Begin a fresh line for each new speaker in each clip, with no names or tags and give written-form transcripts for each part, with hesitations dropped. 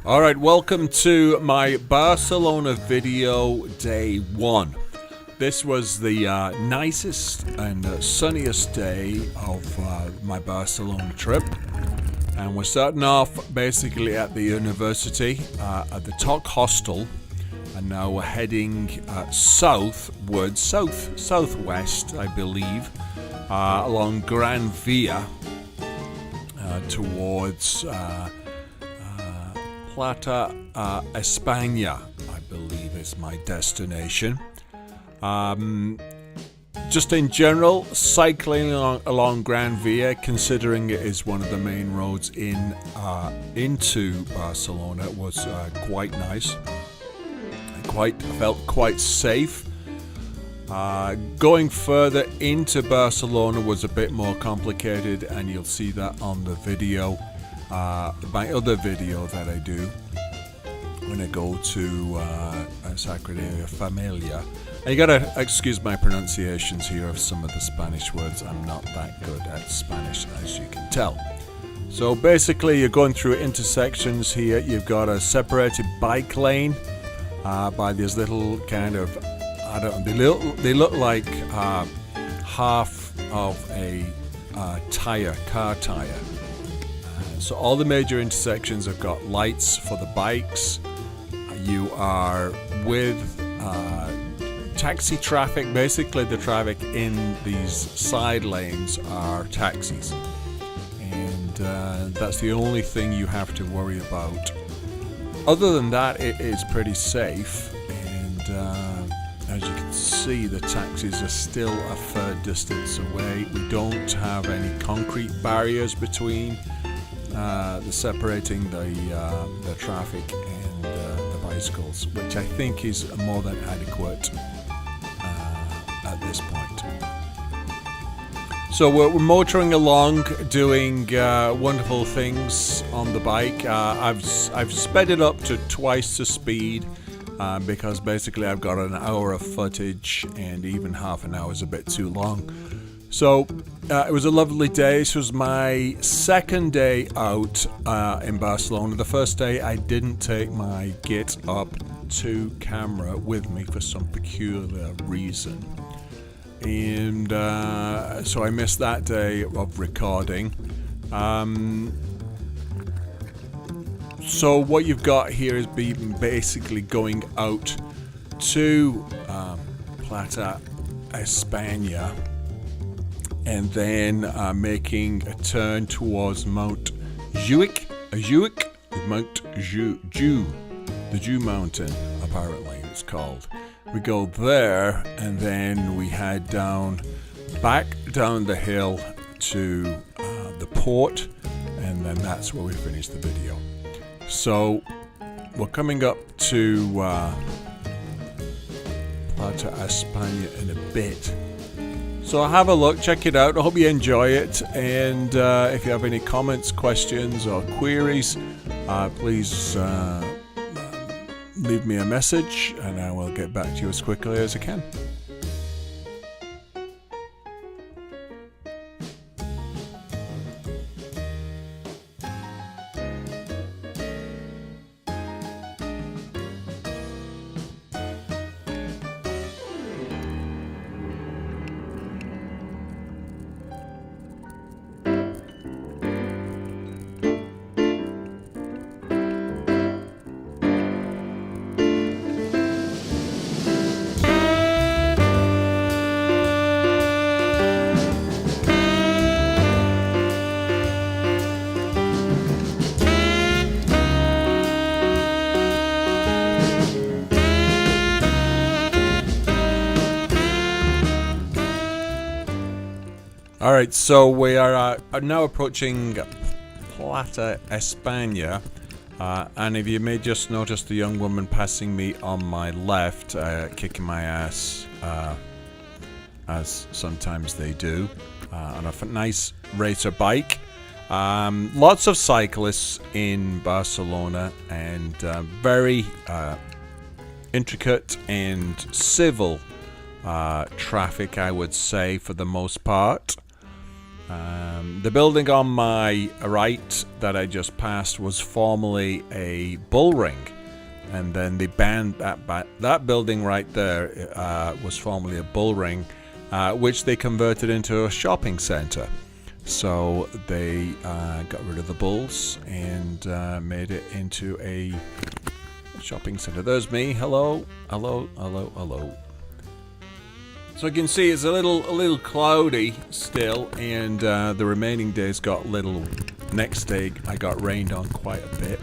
Alright, welcome to my Barcelona video day 1. This was the nicest and sunniest day of my Barcelona trip. And we're starting off basically at the university, at the Toc Hostel. And now we're heading southwest, I believe, along Gran Via towards Plata España, I believe is my destination. Just in general, cycling along Gran Via, considering it is one of the main roads into Barcelona, was quite nice. I felt quite safe. Going further into Barcelona was a bit more complicated, and you'll see that on the video, my other video that I do when I go to Sagrada Familia. And you gotta excuse my pronunciations here of some of the Spanish words. I'm not that good at Spanish, as you can tell. So basically, you're going through intersections here. You've got a separated bike lane by these little kind of, I don't know, they look like half of a car tire. So all the major intersections have got lights for the bikes. You are with taxi traffic. Basically, the traffic in these side lanes are taxis, and that's the only thing you have to worry about. Other than that, it is pretty safe, and as you can see, the taxis are still a fair distance away. We don't have any concrete barriers between separating the traffic and the bicycles, which I think is more than adequate at this point. So we're motoring along, doing wonderful things on the bike. I've sped it up to twice the speed because basically I've got an hour of footage, and even half an hour is a bit too long. So it was a lovely day. This was my second day out in Barcelona. The first day I didn't take my Get Up 2 camera with me for some peculiar reason. And so I missed that day of recording. So what you've got here is basically going out to Plata España, and then making a turn towards Mount Juic, the Jew Mountain, apparently it's called. We go there, and then we head back down the hill to the port, and then that's where we finish the video. So we're coming up to Plata España in a bit. So have a look, check it out. I hope you enjoy it, and if you have any comments, questions, or queries, please leave me a message, and I will get back to you as quickly as I can. Alright, so we are now approaching Plata España, and if you may just notice the young woman passing me on my left, kicking my ass, as sometimes they do, on a nice racer bike. Lots of cyclists in Barcelona, and very intricate and civil traffic, I would say, for the most part. The building on my right that I just passed was formerly a bull ring, and then they banned that building right there was formerly a bull ring, which they converted into a shopping center. So they got rid of the bulls and made it into a shopping center. There's me. Hello, hello, hello, hello. So you can see it's a little cloudy still, and the remaining days got little. Next day I got rained on quite a bit.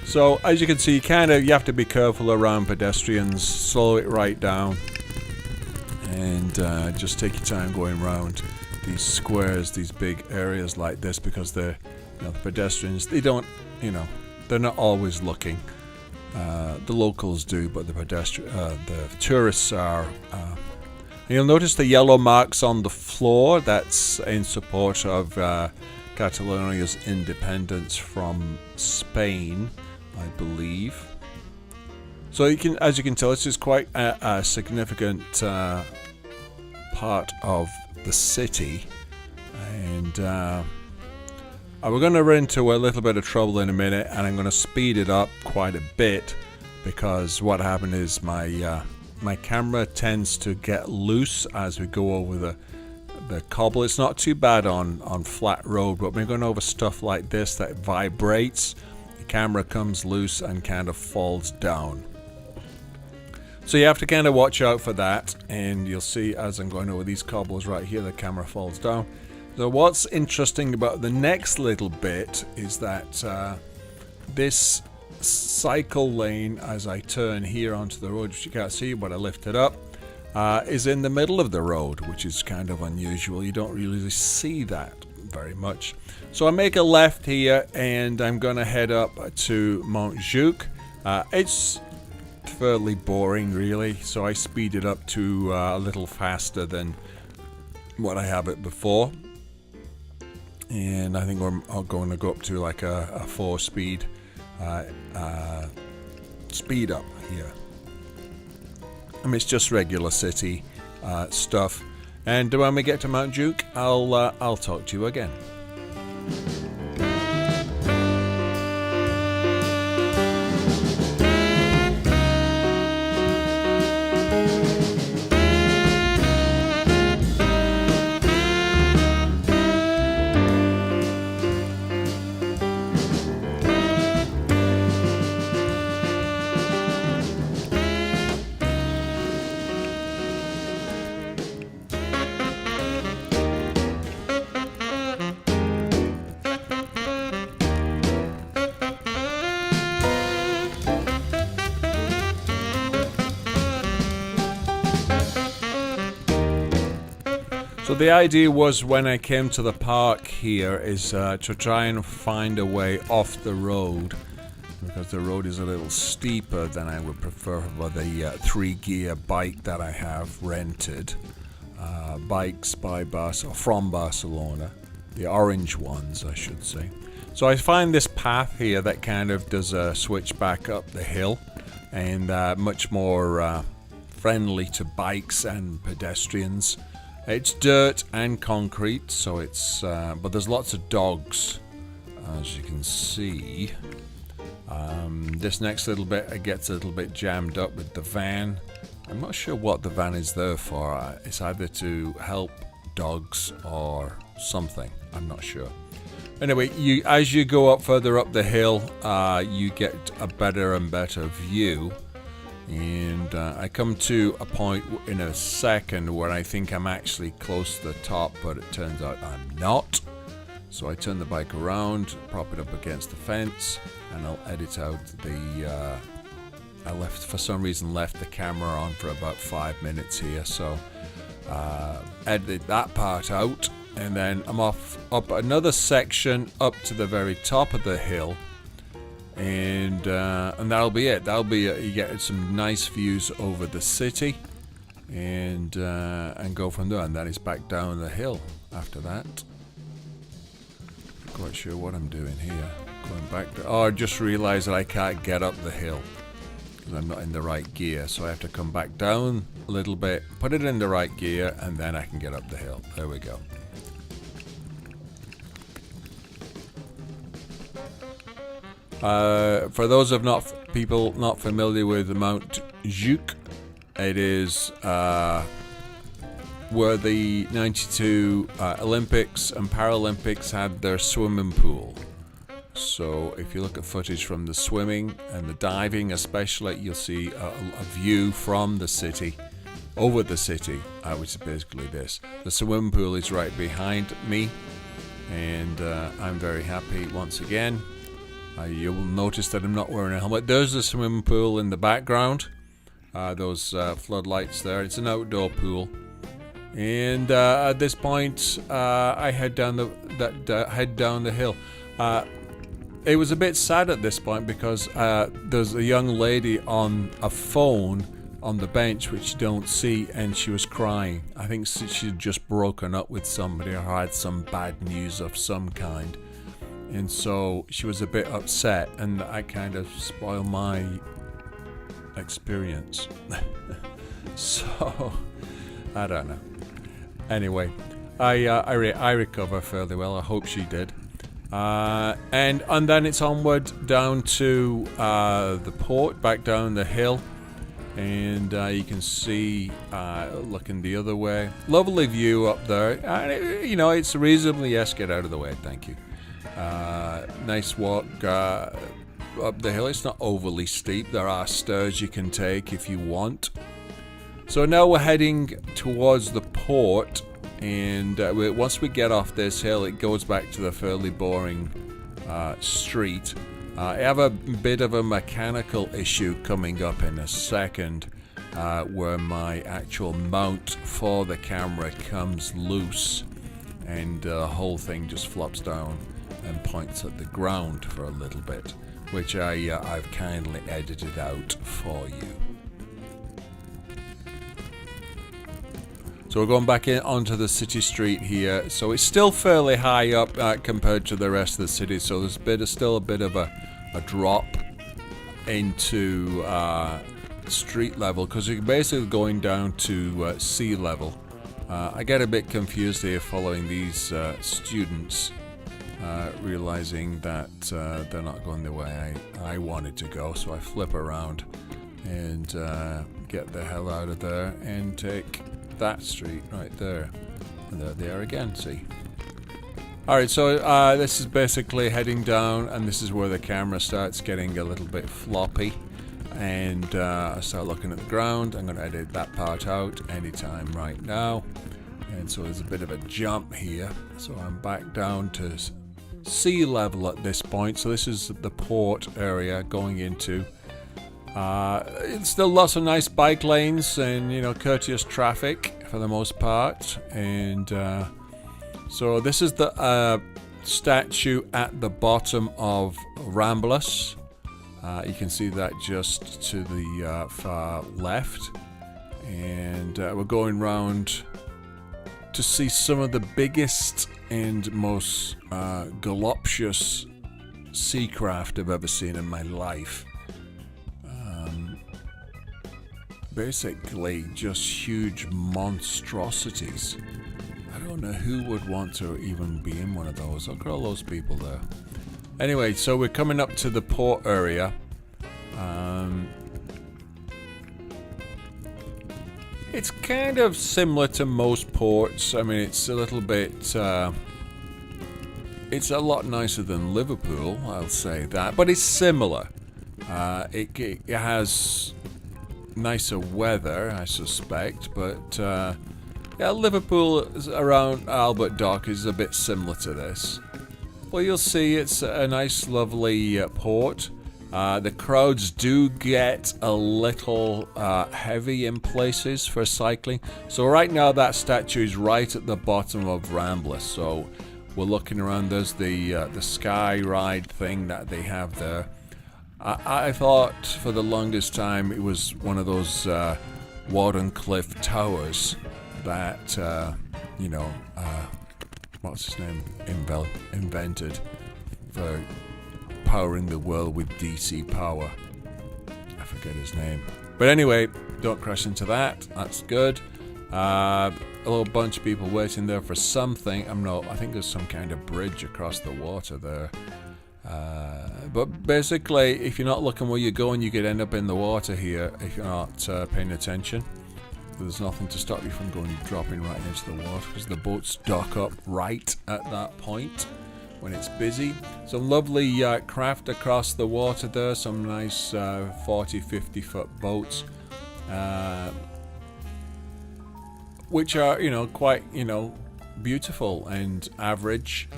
So as you can see, you have to be careful around pedestrians. Slow it right down, and just take your time going around these squares, these big areas like this, because the pedestrians, they don't, they're not always looking. The locals do, but the tourists are. You'll notice the yellow marks on the floor. That's in support of Catalonia's independence from Spain, I believe. So as you can tell, this is quite a significant part of the city, and we're going to run into a little bit of trouble in a minute, and I'm going to speed it up quite a bit, because what happened is my camera tends to get loose as we go over the cobble. It's not too bad on flat road, but when we're going over stuff like this that vibrates, the camera comes loose and kind of falls down. So you have to kind of watch out for that, and you'll see as I'm going over these cobbles right here, the camera falls down. So what's interesting about the next little bit is that this cycle lane, as I turn here onto the road, which you can't see but I lift it up, is in the middle of the road, which is kind of unusual. You don't really see that very much. So I make a left here, and I'm going to head up to Montjuic. It's fairly boring, really, so I speed it up to a little faster than what I have it before, and I think I'm going to go up to like a 4-speed speed up here. I mean, it's just regular city stuff, and when we get to Montjuic, I'll talk to you again. So the idea was, when I came to the park here, is to try and find a way off the road, because the road is a little steeper than I would prefer for the 3-gear bike that I have rented. Bikes from Barcelona, the orange ones, I should say. So I find this path here that kind of does a switch back up the hill, and much more friendly to bikes and pedestrians. It's dirt and concrete, so it's but there's lots of dogs, as you can see. This next little bit, it gets a little bit jammed up with the van. I'm not sure what the van is there for. It's either to help dogs or something. I'm not sure. Anyway, as you go up further up the hill, you get a better and better view. And I come to a point in a second where I think I'm actually close to the top, but it turns out I'm not. So I turn the bike around, prop it up against the fence, and I'll edit out for some reason left the camera on for about 5 minutes here, so edit that part out, and then I'm up another section up to the very top of the hill. And that'll be it. You get some nice views over the city, and go from there. And then it's back down the hill after that. Not quite sure what I'm doing here. Going back to. Oh, I just realised that I can't get up the hill because I'm not in the right gear. So I have to come back down a little bit, put it in the right gear, and then I can get up the hill. There we go. For those of people not familiar with Mount Juc, it is where the 92 Olympics and Paralympics had their swimming pool. So if you look at footage from the swimming and the diving especially, you'll see a view from the city, over the city, which is basically this. The swimming pool is right behind me, and I'm very happy once again. You will notice that I'm not wearing a helmet. There's the swimming pool in the background, those floodlights there. It's an outdoor pool. And at this point, I head down the hill. It was a bit sad at this point because there's a young lady on a phone on the bench which you don't see, and she was crying. I think she'd just broken up with somebody or had some bad news of some kind, and so she was a bit upset, and I kind of spoiled my experience. So I don't know. Anyway, I recover fairly well. I hope she did. And then it's onward down to the port, back down the hill, and you can see looking the other way. Lovely view up there. It's reasonably, yes, get out of the way, thank you. Nice walk up the hill. It's not overly steep. There are stairs you can take if you want. So now we're heading towards the port, and once we get off this hill, it goes back to the fairly boring street. I have a bit of a mechanical issue coming up in a second, where my actual mount for the camera comes loose, and the whole thing just flops down and points at the ground for a little bit, which I've kindly edited out for you. So we're going back in onto the city street here. So it's still fairly high up compared to the rest of the city. So there's still a bit of a drop into street level, because you're basically going down to sea level. I get a bit confused here following these students, realizing that they're not going the way I wanted to go. So I flip around and get the hell out of there and take that street right there, and there they are again. See. Alright, so this is basically heading down, and this is where the camera starts getting a little bit floppy, and I start looking at the ground. I'm going to edit that part out anytime right now, and so there's a bit of a jump here, so I'm back down to sea level at this point. So this is the port area going into it's still lots of nice bike lanes and courteous traffic for the most part, and so this is the statue at the bottom of Ramblas. You can see that just to the far left, and we're going round to see some of the biggest and most galoptious seacraft I've ever seen in my life. Basically just huge monstrosities. I don't know who would want to even be in one of those. Look at all those people there. Anyway, so we're coming up to the port area. It's kind of similar to most ports. I mean, it's a little bit it's a lot nicer than Liverpool, I'll say that, but it's similar. It has nicer weather, I suspect, but Liverpool around Albert Dock is a bit similar to this. Well, you'll see it's a nice, lovely port. The crowds do get a little heavy in places for cycling. So right now that statue is right at the bottom of Ramblas. So we're looking around. There's the sky ride thing that they have there. I thought for the longest time it was one of those Wardenclyffe towers that, what's his name, invented for powering the world with DC power. I forget his name. But anyway, don't crash into that. That's good. A little bunch of people waiting there for something. I think there's some kind of bridge across the water there. But basically, if you're not looking where you're going, you could end up in the water here if you're not paying attention. There's nothing to stop you from dropping right into the water, because the boats dock up right at that point when it's busy. Some lovely craft across the water there, some nice 40-50 foot boats, which are, quite, beautiful and average,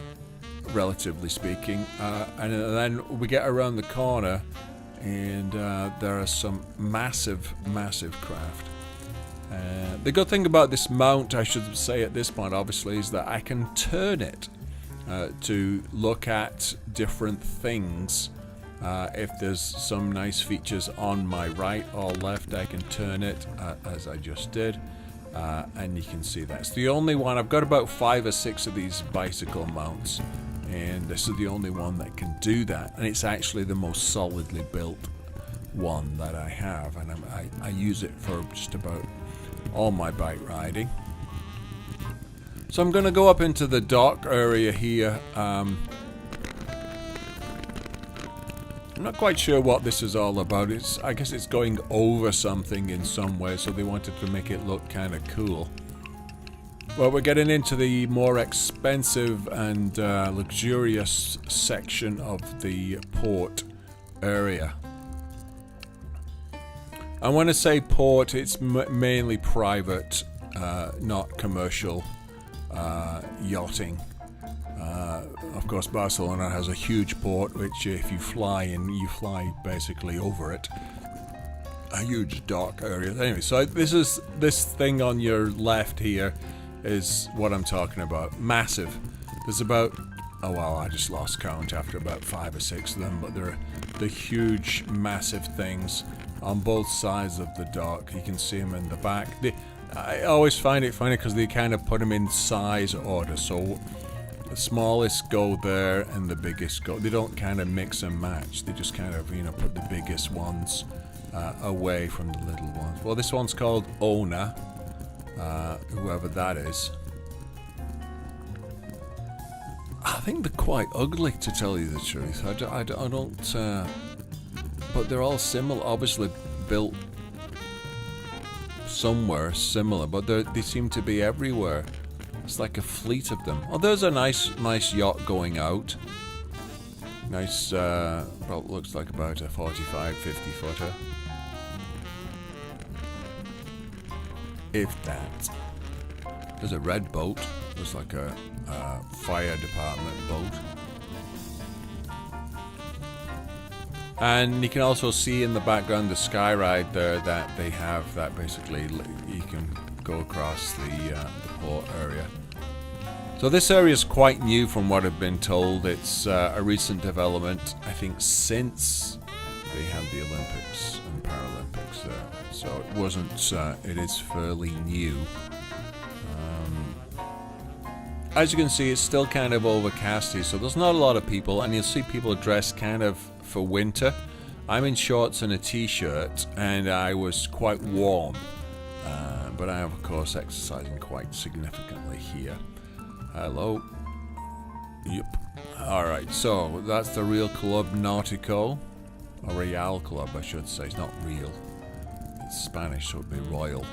relatively speaking. And then we get around the corner, and there are some massive craft. The good thing about this mount, I should say at this point obviously, is that I can turn it to look at different things. If there's some nice features on my right or left, I can turn it as I just did, and you can see that's the only one. I've got about 5 or 6 of these bicycle mounts, and this is the only one that can do that, and it's actually the most solidly built one that I have, and I use it for just about all my bike riding. So I'm going to go up into the dock area here. I'm not quite sure what this is all about. I guess it's going over something in some way, so they wanted to make it look kind of cool. Well, we're getting into the more expensive and luxurious section of the port area. And when I say port, it's mainly private, not commercial yachting. Of course, Barcelona has a huge port, which if you fly in, you fly basically over it. A huge dock area. Anyway, so this thing on your left here is what I'm talking about. Massive. There's about, oh well, I just lost count after about 5 or 6 of them, but they're the huge, massive things on both sides of the dock. You can see them in the back. I always find it funny because they kind of put them in size order. So the smallest go there and the biggest go. They don't kind of mix and match. They just kind of, put the biggest ones away from the little ones. Well, this one's called Owner, whoever that is. I think they're quite ugly, to tell you the truth. I don't but they're all similar, obviously built somewhere similar, but they seem to be everywhere. It's like a fleet of them. Oh, there's a nice yacht going out. Nice, well, looks like about a 45-50 footer. If that. There's a red boat. Looks like a fire department boat. And you can also see in the background the sky ride there that they have, that basically you can go across the port area. So this area is quite new from what I've been told. It's a recent development, I think, since they had the Olympics and Paralympics there. So it wasn't, it is fairly new. As you can see, it's still kind of overcasty, so there's not a lot of people, and you'll see people dressed kind of for winter. I'm in shorts and a t-shirt, and I was quite warm, but I am of course exercising quite significantly here. Hello. Yep. Alright, so that's the Real Club Nautico, or Real Club I should say. It's not real, it's Spanish, so it'd be Royal.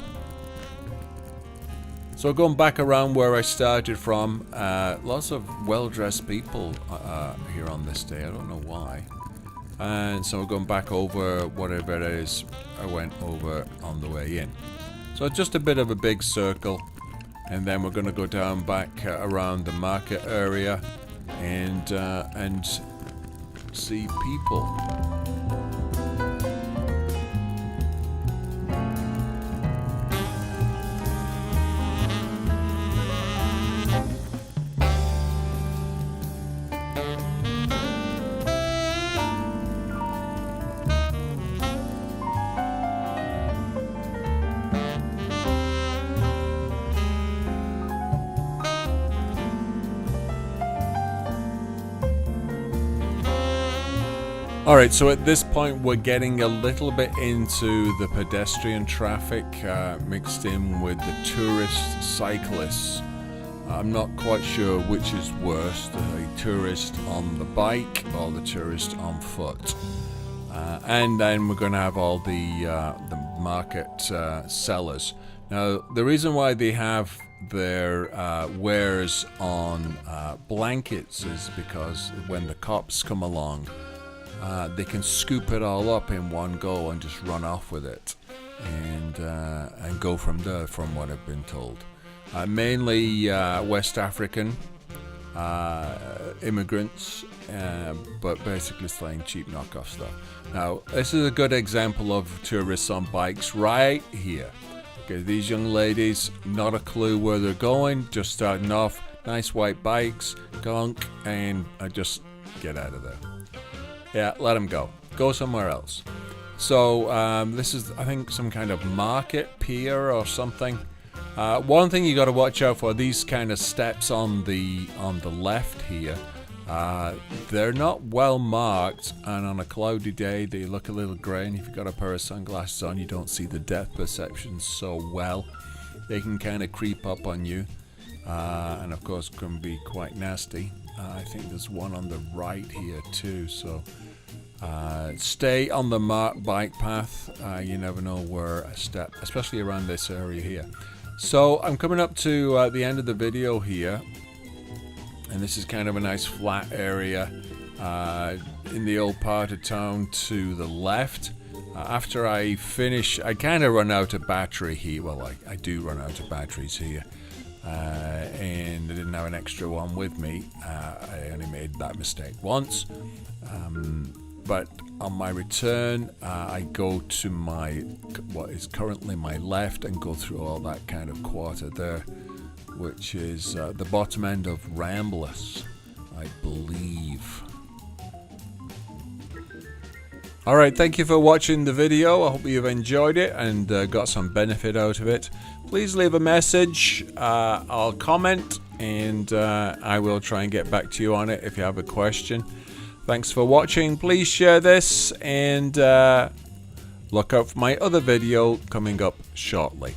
So going back around where I started from, lots of well-dressed people here on this day. I don't know why. And so we're going back over whatever it is I went over on the way in. So just a bit of a big circle, and then we're going to go down back around the market area and see people. Alright, so at this point we're getting a little bit into the pedestrian traffic mixed in with the tourist cyclists I'm not quite sure which is worse, the tourist on the bike or the tourist on foot. And then we're going to have all the market sellers. Now, the reason why they have their wares on blankets is because when the cops come along, they can scoop it all up in one go and just run off with it, and go from there, from what I've been told. Mainly West African immigrants, but basically selling cheap knockoff stuff. Now, this is a good example of tourists on bikes right here. Okay, these young ladies, not a clue where they're going, just starting off, nice white bikes, gunk, and just get out of there. Yeah, let them go. Go somewhere else. So this is, I think, some kind of market pier or something. One thing you got to watch out for, these kind of steps on the left here, they're not well marked, and on a cloudy day they look a little grey, and if you've got a pair of sunglasses on, you don't see the depth perception so well. They can kind of creep up on you, and of course can be quite nasty. I think there's one on the right here too, so stay on the marked bike path. You never know where a step, especially around this area here. So I'm coming up to the end of the video here, and this is kind of a nice flat area in the old part of town to the left. After I finish, I kind of run out of battery here. Well, I do run out of batteries here, and I didn't have an extra one with me. I only made that mistake once. But on my return, I go to what is currently my left and go through all that kind of quarter there, which is the bottom end of Ramblers, I believe. Alright, thank you for watching the video. I hope you've enjoyed it and got some benefit out of it. Please leave a message, I'll comment, and I will try and get back to you on it if you have a question. Thanks for watching. Please share this, and look out for my other video coming up shortly.